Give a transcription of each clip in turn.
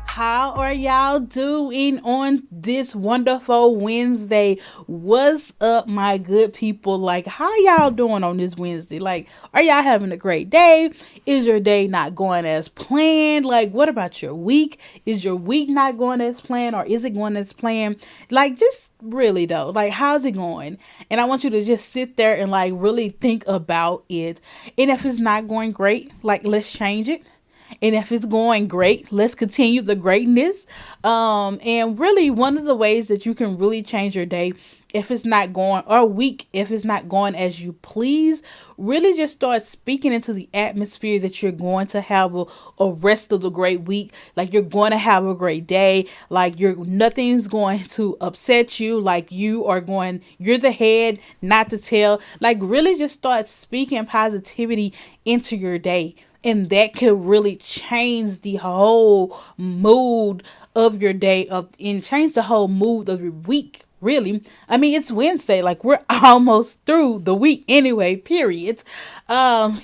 How are y'all doing on this wonderful Wednesday? What's up, my good people? Like, how y'all doing on this Wednesday? Like, are y'all having a great day? Is your day not going as planned? Like, what about your week? Is your week not going as planned, or is it going as planned? Like, just really though, like, how's it going? And I want you to just sit there and like really think about it. And if it's not going great, like, let's change it. And if it's going great, let's continue the greatness. And really, one of the ways that you can really change your day, if it's not going, or week, if it's not going as you please, really just start speaking into the atmosphere that you're going to have a rest of the great week. Like, you're going to have a great day. Like, nothing's going to upset you. Like, you're the head, not the tail. Like, really just start speaking positivity into your day. And that could really change the whole mood of your day and change the whole mood of your week. Really, I mean, it's Wednesday, like, we're almost through the week anyway, period. But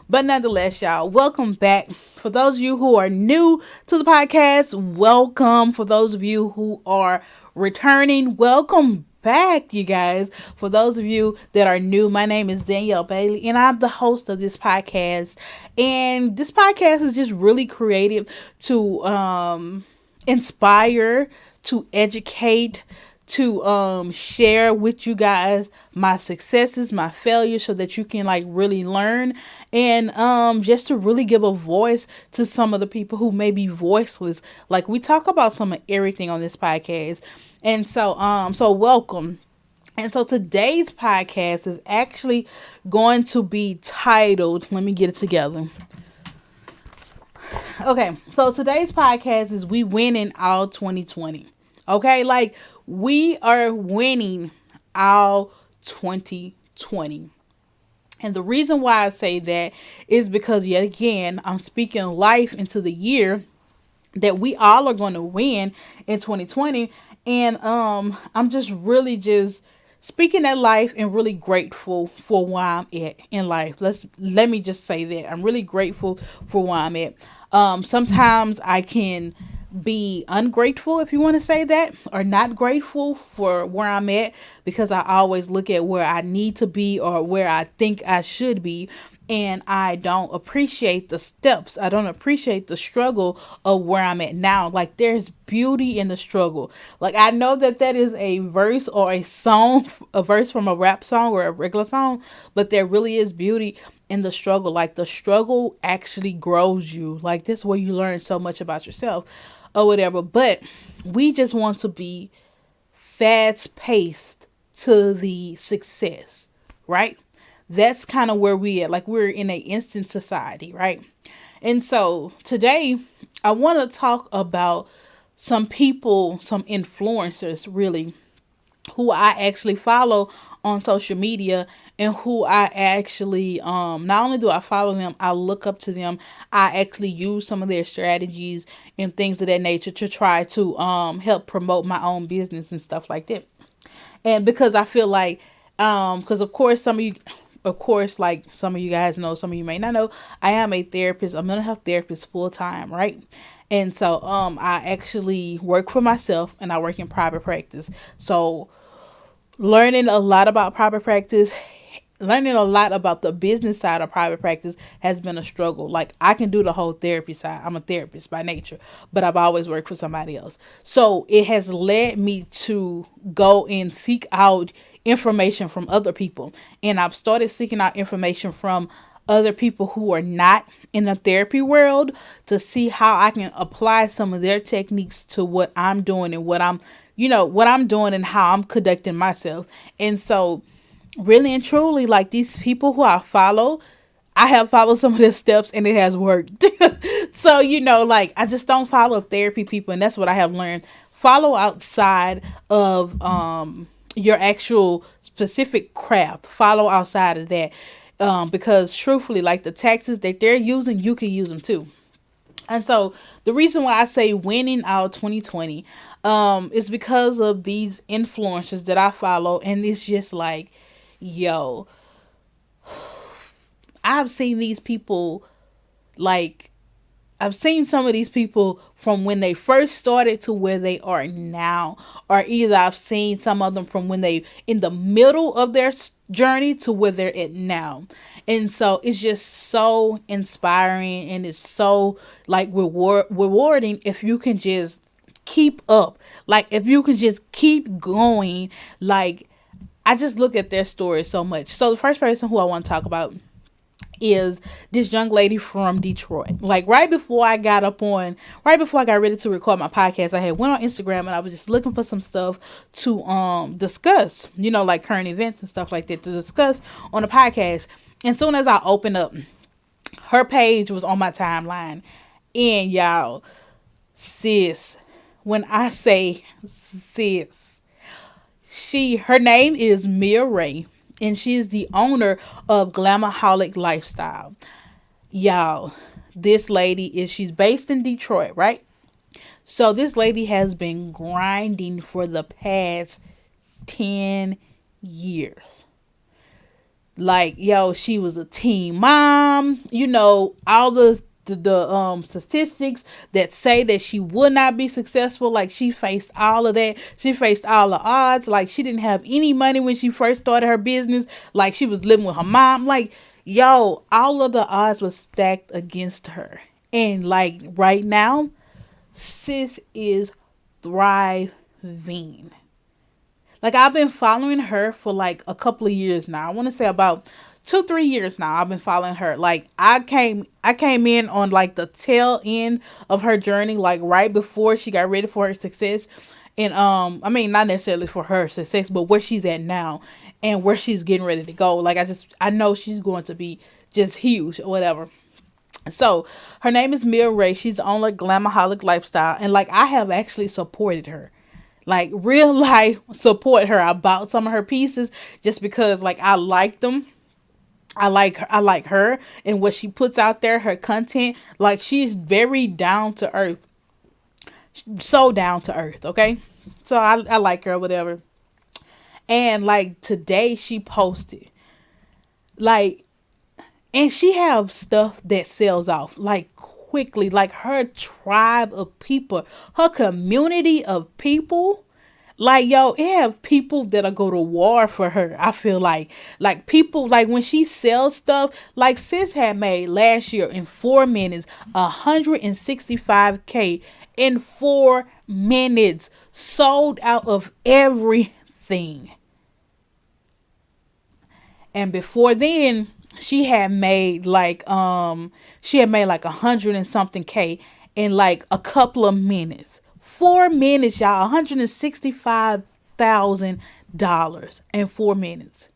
nonetheless, y'all, welcome back. For those of you who are new to the podcast, welcome. For those of you who are returning, welcome back, you guys. For those of you that are new, my name is Danielle Bailey, and I'm the host of this podcast. And this podcast is just really creative to inspire, to educate, to share with you guys my successes, my failures, so that you can like really learn, and just to really give a voice to some of the people who may be voiceless. Like, we talk about some of everything on this podcast. And so welcome. And so today's podcast is actually going to be titled, let me get it together. Okay, so today's podcast is We Winning All 2020. Okay, like, we are winning all 2020. And the reason why I say that is because, yet again, I'm speaking life into the year that we all are going to win in 2020. And I'm just really just speaking that life and really grateful for where I'm at in life. Let me just say that I'm really grateful for where I'm at. Sometimes I can be ungrateful, if you want to say that, or not grateful for where I'm at, because I always look at where I need to be or where I think I should be. And I don't appreciate the steps. I don't appreciate the struggle of where I'm at now. Like, there's beauty in the struggle. Like, I know that is a verse or a song, a verse from a rap song or a regular song, but there really is beauty in the struggle. Like, the struggle actually grows you. Like, this is where you learn so much about yourself or whatever. But we just want to be fast paced to the success, right? That's kind of where we at. Like, we're in an instant society, right? And so today I want to talk about some people, some influencers, really, who I actually follow on social media, and who I actually, not only do I follow them, I look up to them. I actually use some of their strategies and things of that nature to try to help promote my own business and stuff like that. And because I feel like, because of course, like some of you guys know, some of you may not know, I am a therapist, a mental health therapist full time, right? And so I actually work for myself, and I work in private practice. So learning a lot about private practice, learning a lot about the business side of private practice has been a struggle. Like, I can do the whole therapy side. I'm a therapist by nature, but I've always worked for somebody else. So it has led me to go and seek out information from other people. And I've started seeking out information from other people who are not in the therapy world, to see how I can apply some of their techniques to what I'm doing and what I'm doing and how I'm conducting myself. And so really and truly, like, these people who I follow, I have followed some of the steps and it has worked. So, like I just don't follow therapy people, and that's what I have learned. Follow outside of your actual specific craft. Follow outside of that. Because truthfully, like the taxes that they're using, you can use them too. And so the reason why I say winning out 2020 is because of these influencers that I follow, and it's just like, yo, I've seen these people, like I've seen some of these people from when they first started to where they are now, or either I've seen some of them from when they in the middle of their journey to where they're at now. And so it's just so inspiring, and it's so like rewarding if you can just keep up. Like if you can just keep going. Like I just look at their story so much. So the first person who I want to talk about is this young lady from Detroit. Like right before I got ready to record my podcast, I had went on Instagram and I was just looking for some stuff to discuss, like current events and stuff like that to discuss on the podcast. And soon as I opened up, her page was on my timeline. And y'all, sis, when I say sis, her name is Mia Ray, and she's the owner of Glamaholic Lifestyle. Y'all, she's based in Detroit, right? So this lady has been grinding for the past 10 years. Like, yo, she was a teen mom, all the statistics that say that she would not be successful. Like, she faced all of that. She faced all the odds. Like, she didn't have any money when she first started her business. Like, she was living with her mom. Like, yo, all of the odds were stacked against her. And like right now, sis is thriving. Like, I've been following her for like a couple of years now. I want to say about 2-3 years now. I've been following her. Like, I came in on like the tail end of her journey, like right before she got ready for her success. And I mean, not necessarily for her success, but where she's at now and where she's getting ready to go. Like, I know she's going to be just huge or whatever. So her name is Mia Ray. She's on like Glamaholic Lifestyle, and like I have actually supported her. Like, real life support her. I bought some of her pieces just because like I like them. I like her and what she puts out there, her content. Like, she's very down to earth. So down to earth, okay? So I like her, whatever. And like today she posted, like, and she have stuff that sells off like quickly. Like, her tribe of people, her community of people, like, yo, it have people that'll go to war for her. I feel like people, like when she sells stuff, like sis had made last year in 4 minutes 165K in 4 minutes, sold out of everything. And before then, she had made like 100 and something K in like a couple of minutes. 4 minutes, y'all. $165,000 in 4 minutes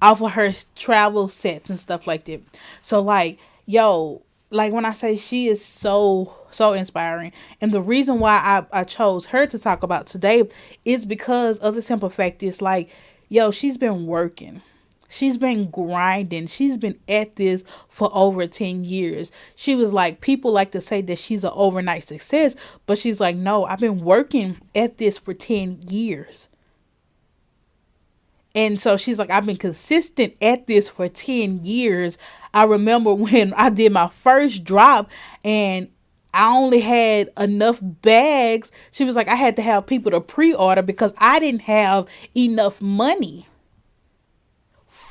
off of her travel sets and stuff like that. So like, yo, like when I say she is so inspiring, and the reason why I chose her to talk about today is because of the simple fact is, like, yo, she's been working. She's been grinding. She's been at this for over 10 years. She was like, people like to say that she's an overnight success, but she's like, no, I've been working at this for 10 years. And so she's like, I've been consistent at this for 10 years. I remember when I did my first drop and I only had enough bags. She was like, I had to have people to pre-order because I didn't have enough money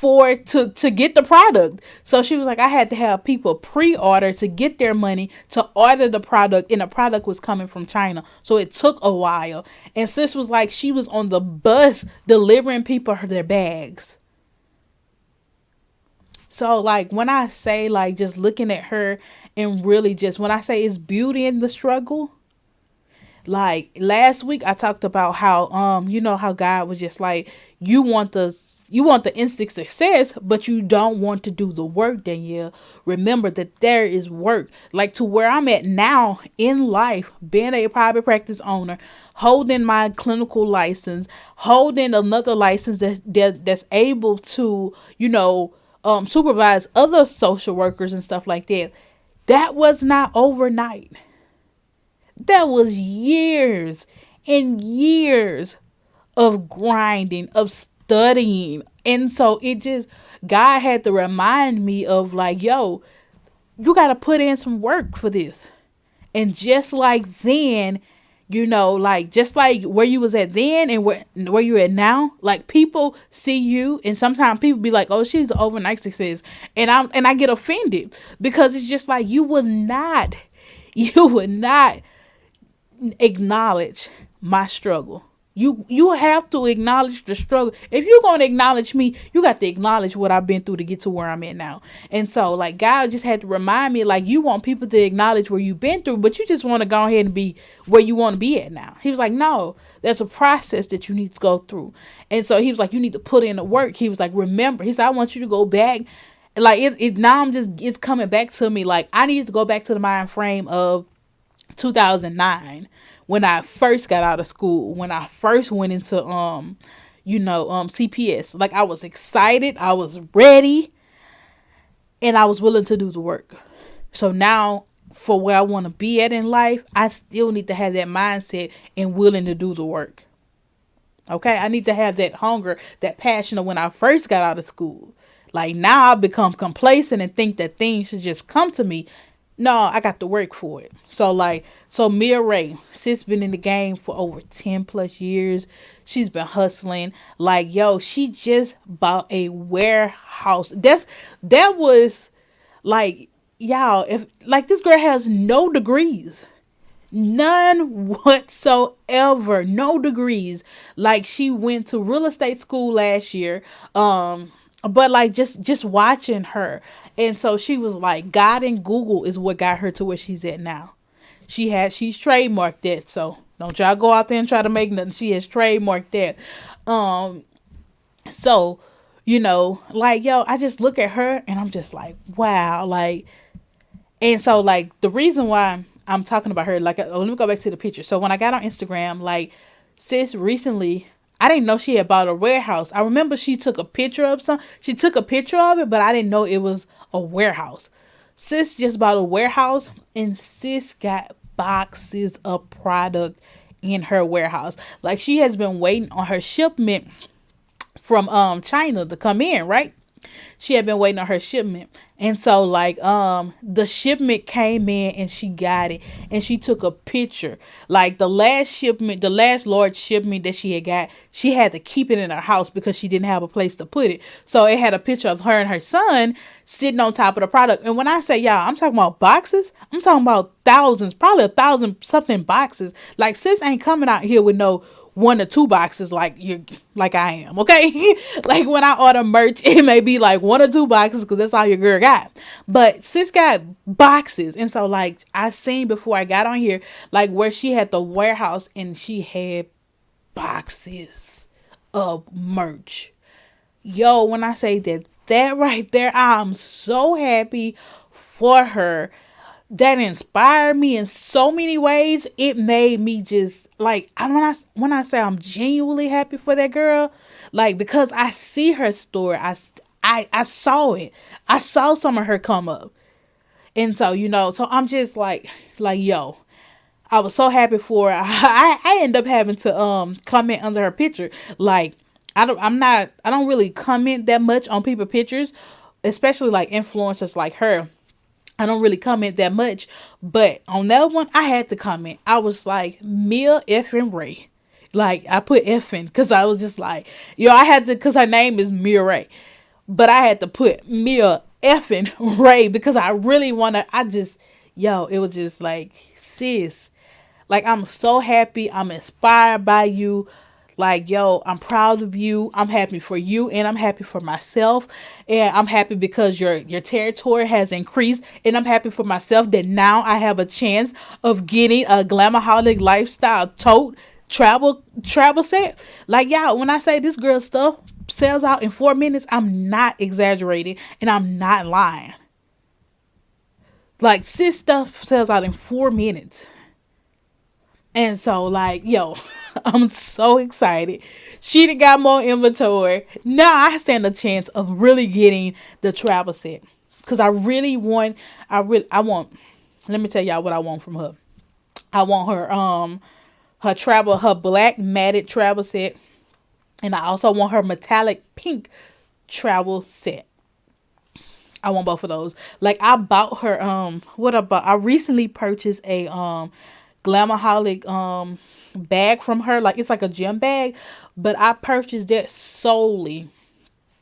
to get the product. So she was like, I had to have people pre-order to get their money to order the product, and the product was coming from China, so it took a while. And sis was like, she was on the bus delivering people their bags. So like when I say, like, just looking at her, and really just when I say it's beauty in the struggle, like last week I talked about how how God was just like, you want You want the instant success, but you don't want to do the work, Danielle. Remember that there is work. Like to where I'm at now in life, being a private practice owner, holding my clinical license, holding another license that's able to, supervise other social workers and stuff like that. That was not overnight. That was years and years of grinding, of studying. And so it just, God had to remind me of like, yo, you got to put in some work for this. And just like then, like just like where you was at then and where you're at now, like people see you and sometimes people be like, oh, she's an overnight success. And I get offended because it's just like you would not acknowledge my struggle. You have to acknowledge the struggle. If you're going to acknowledge me, you got to acknowledge what I've been through to get to where I'm at now. And so like God just had to remind me, like, you want people to acknowledge where you've been through, but you just want to go ahead and be where you want to be at now. He was like, no, there's a process that you need to go through. And so he was like, you need to put in the work. He was like, remember, he said, I want you to go back. Like it now it's coming back to me. Like I need to go back to the mind frame of 2009 when I first got out of school, when I first went into CPS. Like I was excited, I was ready, and I was willing to do the work. So now for where I want to be at in life, I still need to have that mindset and willing to do the work. Okay, I need to have that hunger, that passion of when I first got out of school. Like now I've become complacent and think that things should just come to me. No, I got to work for it. So Mia Ray, sis been in the game for over 10 plus years. She's been hustling. Like, yo, she just bought a warehouse. That was like, y'all, if like this girl has no degrees. None whatsoever. No degrees. Like she went to real estate school last year. But like just watching her. And so she was like, God and Google is what got her to where she's at now. She's trademarked that. So don't y'all go out there and try to make nothing. She has trademarked that. So, like, yo, I just look at her and I'm just like, wow. Like, and so like the reason why I'm talking about her, like, let me go back to the picture. So when I got on Instagram, like sis recently, I didn't know she had bought a warehouse. I remember she took a picture of it, but I didn't know it was a warehouse. Sis just bought a warehouse and sis got boxes of product in her warehouse. Like she has been waiting on her shipment from China to come in, right? She had been waiting on her shipment. And so like the shipment came in and she got it and she took a picture. Like the last large shipment that she had got, she had to keep it in her house because she didn't have a place to put it. So it had a picture of her and her son sitting on top of the product. And when I say y'all, I'm talking about boxes, I'm talking about thousands, probably 1,000 something boxes. Like sis ain't coming out here with no 1 or 2 boxes like I am, okay? Like when I order merch, it may be like 1 or 2 boxes because that's all your girl got. But sis got boxes. And so like I seen before I got on here, like where she had the warehouse and she had boxes of merch. Yo, when I say that right there, I'm so happy for her. That inspired me in so many ways. It made me just like, when I say I'm genuinely happy for that girl, like because I see her story, I saw it. I saw some of her come up, and so so I'm just like yo, I was so happy for her. I end up having to comment under her picture. Like I don't really comment that much on people's pictures, especially like influencers like her. I don't really comment that much, but on that one, I had to comment. I was like, Mia effing Ray. Like, I put effing because I was just like, I had to, because her name is Mia Ray. But I had to put Mia effing Ray because I really want to, it was just like, sis, like, I'm so happy. I'm inspired by you. Like, yo, I'm proud of you. I'm happy for you and I'm happy for myself. And I'm happy because your territory has increased. And I'm happy for myself that now I have a chance of getting a Glamaholic lifestyle tote travel set. Like, y'all, when I say this girl stuff sells out in 4 minutes, I'm not exaggerating and I'm not lying. Like, sis stuff sells out in 4 minutes. And so, like, yo, I'm so excited. She done got more inventory. Now I stand a chance of really getting the travel set. Cause I really want, I want, let me tell y'all what I want from her. I want her black matted travel set. And I also want her metallic pink travel set. I want both of those. Like, I bought her what about I recently purchased a Glamaholic bag from her. Like, it's like a gym bag, but I purchased that solely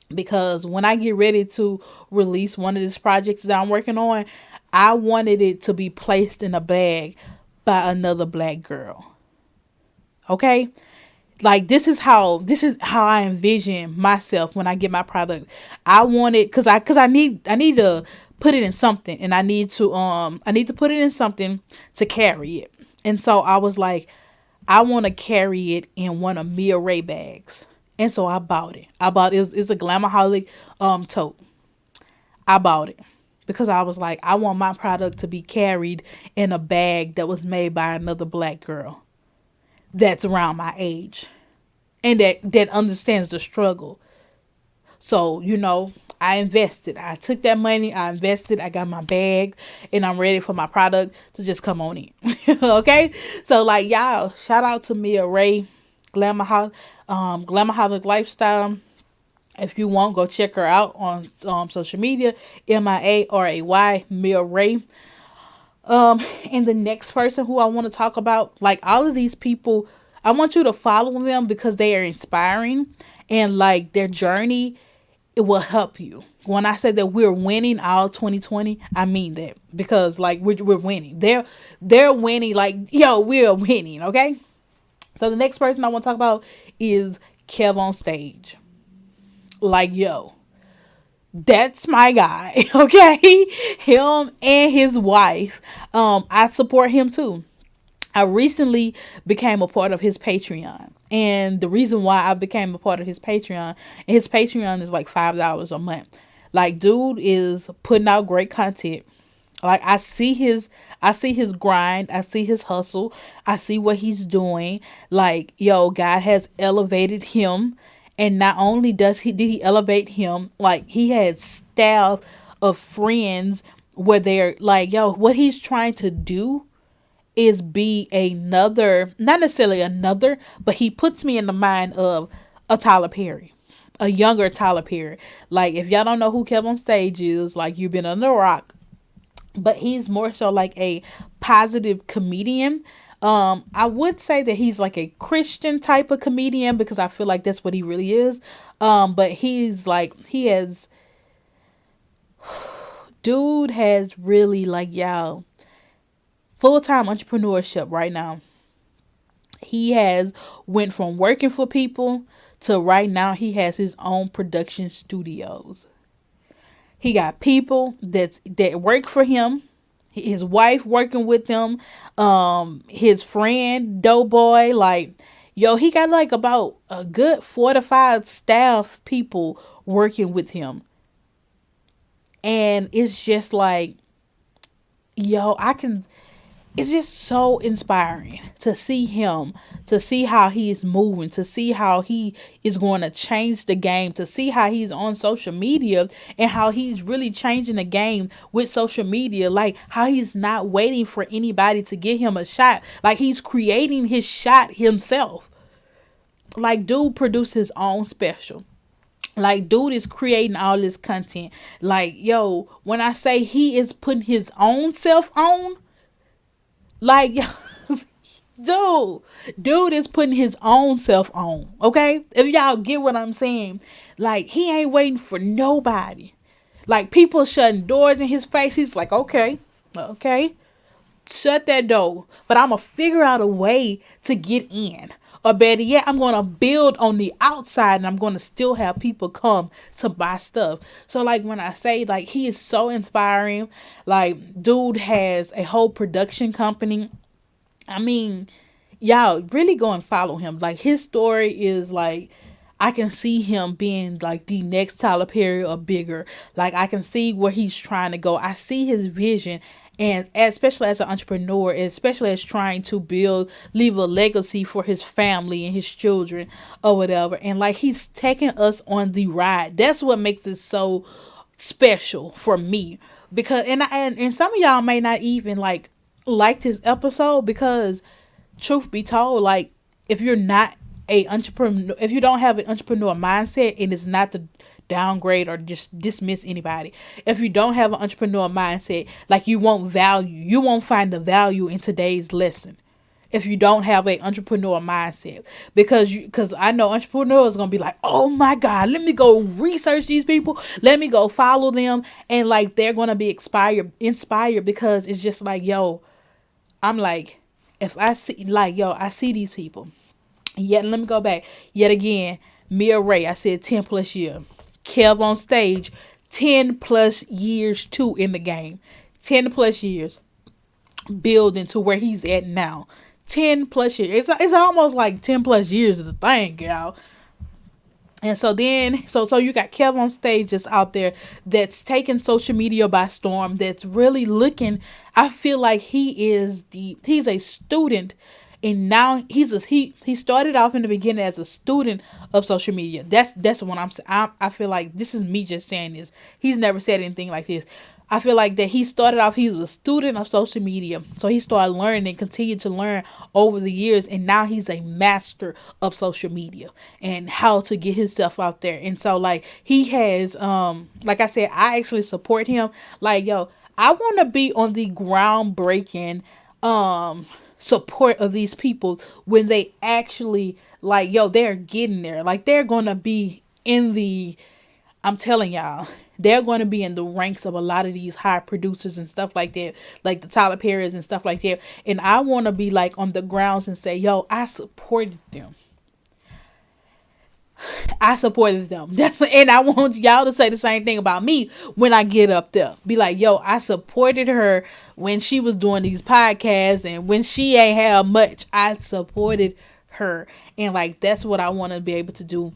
because when I get ready to release one of these projects that I'm working on, I wanted it to be placed in a bag by another black girl. Okay? Like, this is how I envision myself when I get my product. I want it cuz I need to put it in something, and I need to put it in something to carry it. And so I was like, I want to carry it in one of Mia Ray bags. And so I bought it. It's a Glamaholic tote. I bought it because I was like, I want my product to be carried in a bag that was made by another black girl that's around my age and that understands the struggle. So, I invested. I took that money, I invested, I got my bag, and I'm ready for my product to just come on in. Okay? So, like, y'all, shout out to Mia Ray, Glamaholic Lifestyle. If you want, go check her out on social media, MIARAY, Mia Ray. And the next person who I want to talk about, like, all of these people, I want you to follow them because they are inspiring, and like their journey, it will help you. When I say that we're winning all 2020, I mean that because like we're winning. They're winning. Like, yo, we're winning. Okay. So the next person I want to talk about is Kev on Stage. Like, yo, that's my guy. Okay, him and his wife. I support him too. I recently became a part of his Patreon. And the reason why I became a part of his Patreon is like $5 a month. Like, dude is putting out great content. Like, I see his grind, I see his hustle, I see what he's doing. Like, yo, God has elevated him. And not only did he elevate him, like, he had staff of friends where they're like, yo, what he's trying to do is be another, not necessarily another, but he puts me in the mind of a Tyler Perry, a younger Tyler Perry. Like, if y'all don't know who Kev on Stage is, like, you've been under a rock, but he's more so like a positive comedian. I would say that he's like a Christian type of comedian because I feel like that's what he really is. But he's like, dude has really, like, y'all, full-time entrepreneurship right now. He has went from working for people to right now he has his own production studios. He got people that work for him, his wife working with him, his friend Doughboy. Like, yo, he got like about a good 4 to 5 staff people working with him. And it's just like, yo, it's just so inspiring to see him, to see how he is moving, to see how he is going to change the game, to see how he's on social media and how he's really changing the game with social media. Like, how he's not waiting for anybody to give him a shot. Like, he's creating his shot himself. Like, dude produced his own special. Like, dude is creating all this content. Like, yo, when I say he is putting his own self on, like, dude is putting his own self on. Okay, if y'all get what I'm saying, like, he ain't waiting for nobody. Like, people shutting doors in his face. He's like, okay, shut that door, but I'm gonna figure out a way to get in. Or better yet, I'm gonna build on the outside, and I'm gonna still have people come to buy stuff. So, like, when I say, like, he is so inspiring. Like, dude has a whole production company. I mean, y'all really go and follow him. Like, his story is like, I can see him being like the next Tyler Perry or bigger. Like I can see where he's trying to go. I see his vision, and especially as an entrepreneur, especially as trying to leave a legacy for his family and his children or whatever. And like he's taking us on the ride. That's what makes it so special for me. Because and some of y'all may not even like this episode, because truth be told, like if you're not a entrepreneur, if you don't have an entrepreneur mindset, and it's not to downgrade or just dismiss anybody, if you don't have an entrepreneur mindset, like you won't find the value in today's lesson if you don't have a entrepreneur mindset. Because I know entrepreneurs gonna be like, oh my god, let me go research these people, let me go follow them, and like they're gonna be inspired, because it's just like, yo, I'm like, if I see, like, yo, I see these people. Yet, let me go back. Yet again, Mia Ray, I said 10 plus year. Kev on stage, 10 plus years too in the game. 10 plus years building to where he's at now. 10 plus years. It's almost like 10 plus years is a thing, y'all. And so then, so you got Kev on stage just out there that's taking social media by storm, that's really looking. I feel like he's a student, and now he started off in the beginning as a student of social media. That's what I feel like this is me just saying this. He's never said anything like this. I feel like that he was a student of social media. So he started learning and continued to learn over the years. And now he's a master of social media and how to get himself out there. And so like he has, like I said, I actually support him. Like, yo, I want to be on the groundbreaking, support of these people when they actually like, yo, they're getting there. Like they're going to be I'm telling y'all, they're going to be in the ranks of a lot of these high producers and stuff like that, like the Tyler Perrys and stuff like that. And I want to be like on the grounds and say, yo, I supported them. And I want y'all to say the same thing about me when I get up there. Be like, yo, I supported her when she was doing these podcasts, and when she ain't have much, I supported her. And like, that's what I want to be able to do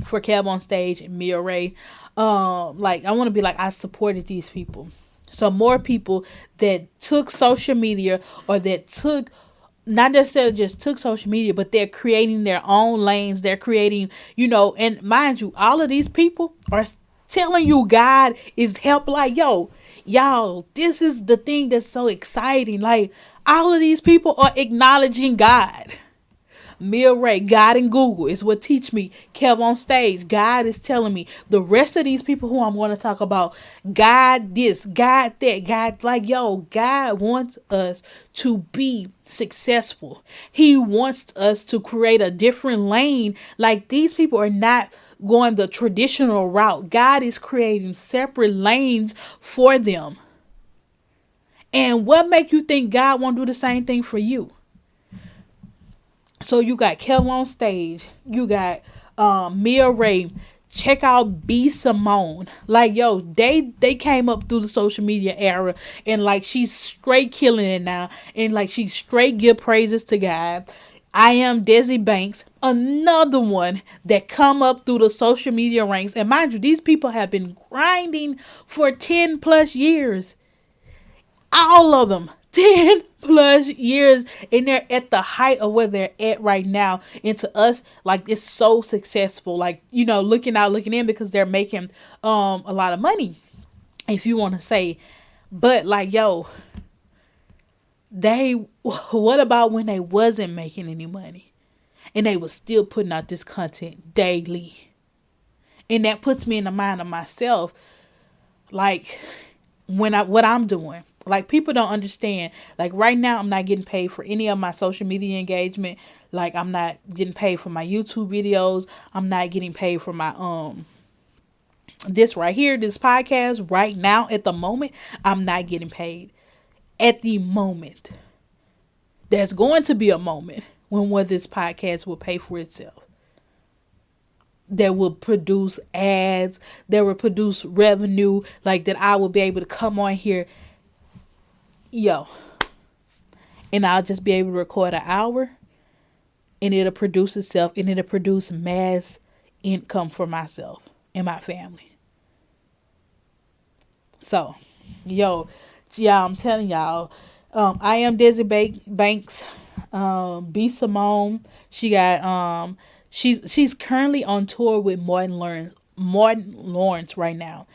for Kev on stage and Mia Ray. Like I want to be like, I supported these people. So more people that took social media, or that took, not necessarily just took social media, but they're creating their own lanes. They're creating, and mind you, all of these people are telling you God is help. Like, yo, y'all, this is the thing that's so exciting. Like, all of these people are acknowledging God. Mia Ray, God and Google is what teach me. Kev on stage, God is telling me. The rest of these people who I'm going to talk about, God this, God that, God, like, yo, God wants us to be successful. He wants us to create a different lane. Like, these people are not going the traditional route. God is creating separate lanes for them. And what make you think God won't do the same thing for you? So you got Kev on stage, you got Mia Ray. Check out B Simone. Like, yo, they came up through the social media era, and like she's straight killing it now, and like she straight give praises to God. I am Desi Banks, another one that come up through the social media ranks. And mind you, these people have been grinding for 10 plus years. All of them 10 plus years, and they're at the height of where they're at right now. And to us, like, it's so successful, like, looking in, because they're making a lot of money, if you want to say. But like, yo, what about when they wasn't making any money and they was still putting out this content daily? And that puts me in the mind of myself, like, what I'm doing. Like, people don't understand. Like, right now, I'm not getting paid for any of my social media engagement. Like, I'm not getting paid for my YouTube videos. I'm not getting paid for my this right here, this podcast right now. At the moment, I'm not getting paid. At the moment, there's going to be a moment when this podcast will pay for itself. That will produce ads, that will produce revenue, like that I will be able to come on here, yo, and I'll just be able to record an hour, and it'll produce itself, and it'll produce mass income for myself and my family. So, yo, yeah, I'm telling y'all, I am Desi Banks, B Simone. She got she's currently on tour with Martin Lawrence right now.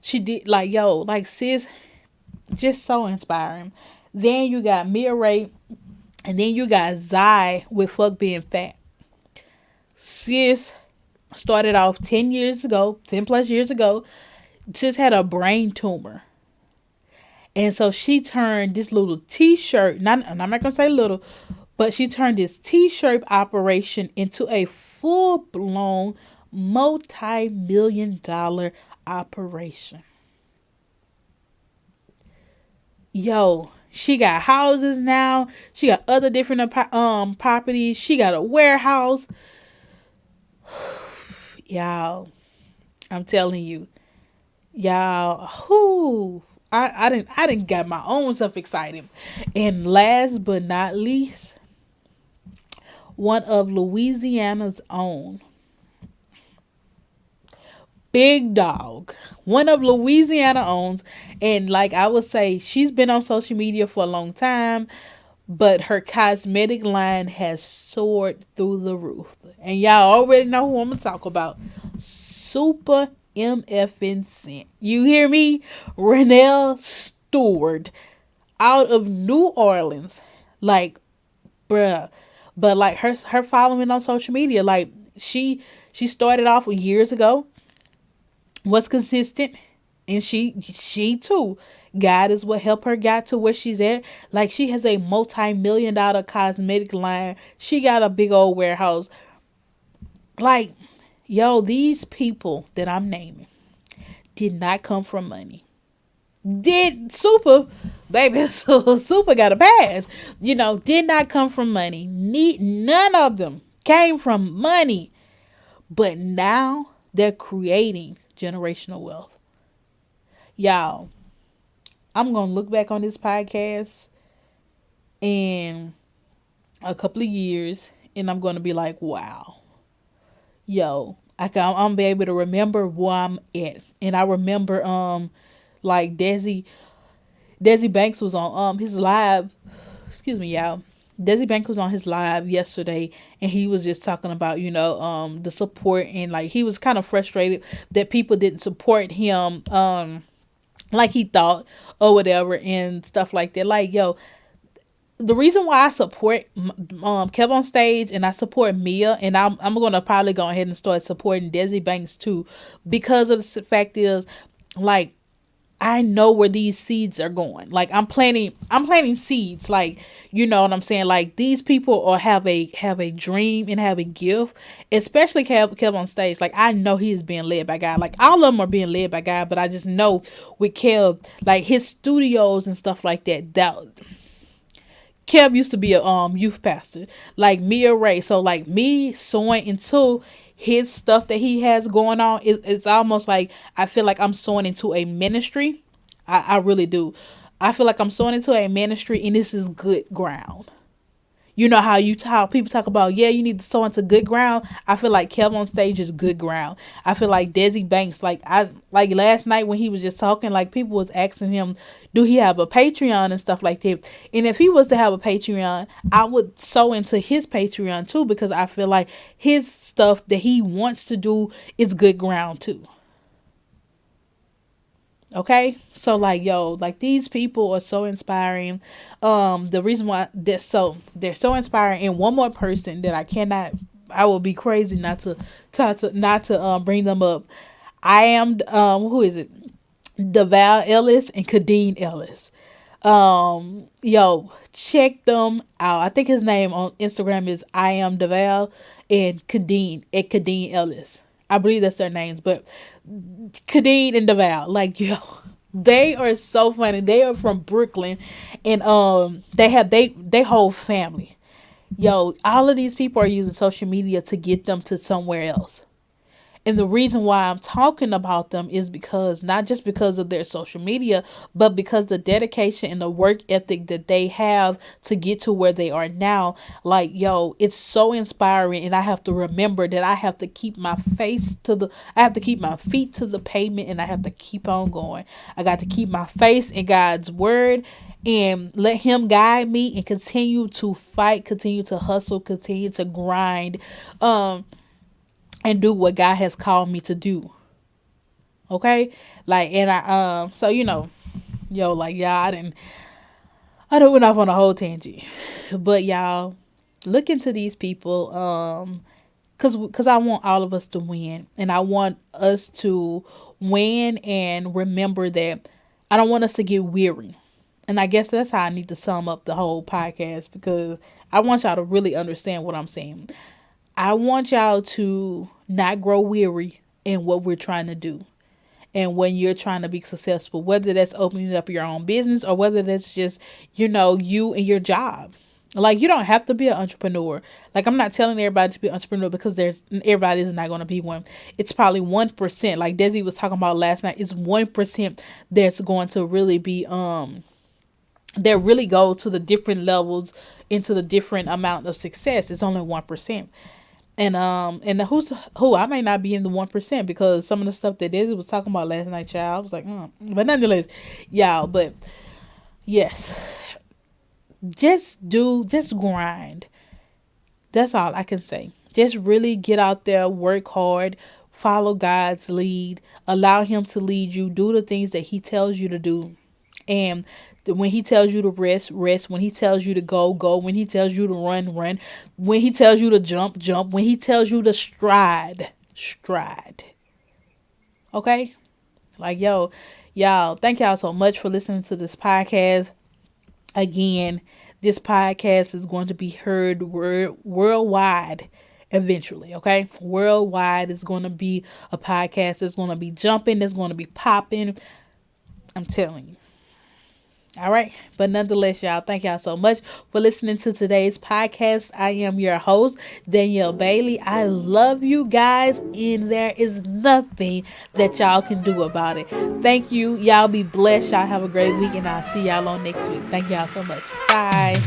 She did like yo, like sis, just so inspiring. Then you got Mia Ray, and then you got Zai with Fuck Being Fat. Sis started off 10 years ago, 10 plus years ago. Sis had a brain tumor. And so she turned this little t-shirt, not and I'm not gonna say little, but she turned this t-shirt operation into a full-blown multi-million-dollar operation. Yo, she got houses now. She got other different properties. She got a warehouse. Y'all, I'm telling you, y'all, who I didn't got my own self excited. And last but not least, one of Louisiana's own, Big Dog. One of Louisiana owns, and like I would say, she's been on social media for a long time, but her cosmetic line has soared through the roof. And y'all already know who I'm gonna talk about. Super MFN Cent. You hear me? Renelle Stewart out of New Orleans. Like, bruh. But like her following on social media, like she started off years ago, was consistent, and she too, God is what helped her got to where she's at. Like she has a multi-million-dollar cosmetic line. She got a big old warehouse. Like, yo, these people that I'm naming did not come from money. Did Super, baby, so Super got a pass. Did not come from money. None of them came from money. But now they're creating generational wealth. Y'all, I'm going to look back on this podcast in a couple of years and I'm going to be like, wow. Yo, I'm going to be able to remember where I'm at. And I remember, like Desi Banks was on his live. Excuse me, y'all. Desi Banks was on his live yesterday, and he was just talking about the support, and like he was kind of frustrated that people didn't support him like he thought or whatever and stuff like that. Like, yo, the reason why I support Kev on stage and I support Mia, and I'm gonna probably go ahead and start supporting Desi Banks too, because of the fact is, like, I know where these seeds are going. Like I'm planting seeds. Like, you know what I'm saying? Like these people are have a dream and have a gift. Especially Kev on stage. Like I know he's being led by God. Like all of them are being led by God, but I just know with Kev, like his studios and stuff like that Kev used to be a youth pastor, like Mia Ray. So like me sewing into his stuff that he has going on, it's almost like I feel like I'm sewing into a ministry. I really do. I feel like I'm sewing into a ministry, and this is good ground. You know how people talk about, yeah, you need to sow into good ground. I feel like Kev on stage is good ground. I feel like Desi Banks, like last night when he was just talking, like people was asking him, do he have a Patreon and stuff like that? And if he was to have a Patreon, I would sow into his Patreon too, because I feel like his stuff that he wants to do is good ground too. Okay, so like, yo, like these people are so inspiring. The reason why they're so inspiring, and one more person that I will be crazy not to bring them up. I am who is it? Deval Ellis and Kadeen Ellis. Yo, check them out. I think his name on Instagram is I am Deval and Kadeen Ellis. I believe that's their names, but Kadeen and Deval, like, yo, they are so funny. They are from Brooklyn, and they whole family. Yo, all of these people are using social media to get them to somewhere else. And the reason why I'm talking about them is because not just because of their social media, but because the dedication and the work ethic that they have to get to where they are now. Like, yo, it's so inspiring. And I have to remember that I have to keep my I have to keep my feet to the pavement, and I have to keep on going. I got to keep my face in God's word and let him guide me, and continue to fight, continue to hustle, continue to grind. And do what God has called me to do. Okay? Like, and so yo, like, y'all, I don't went off on a whole tangent. But y'all, look into these people, cuz I want all of us to win, and I want us to win and remember that I don't want us to get weary. And I guess that's how I need to sum up the whole podcast, because I want y'all to really understand what I'm saying. I want y'all to not grow weary in what we're trying to do. And when you're trying to be successful, whether that's opening up your own business, or whether that's just, you and your job. Like, you don't have to be an entrepreneur. Like, I'm not telling everybody to be an entrepreneur, because everybody is not going to be one. It's probably 1%. Like Desi was talking about last night. It's 1% that's going to really be, that really go to the different levels, into the different amount of success. It's only 1%. And who I may not be in the 1%, because some of the stuff that Desi was talking about last night, child, I was like, but nonetheless, y'all. But yes, just grind. That's all I can say. Just really get out there, work hard, follow God's lead, allow Him to lead you, do the things that He tells you to do, and when He tells you to rest, rest. When He tells you to go, go. When He tells you to run, run. When He tells you to jump, jump. When He tells you to stride, stride. Okay? Like, yo, y'all, thank y'all so much for listening to this podcast. Again, this podcast is going to be heard worldwide eventually. Okay? Worldwide is going to be a podcast that's going to be jumping, that's going to be popping. I'm telling you. All right. But nonetheless, y'all, thank y'all so much for listening to today's podcast. I am your host, Danielle Bailey. I love you guys, and there is nothing that y'all can do about it. Thank you. Y'all be blessed. Y'all have a great week, and I'll see y'all on next week. Thank y'all so much. Bye.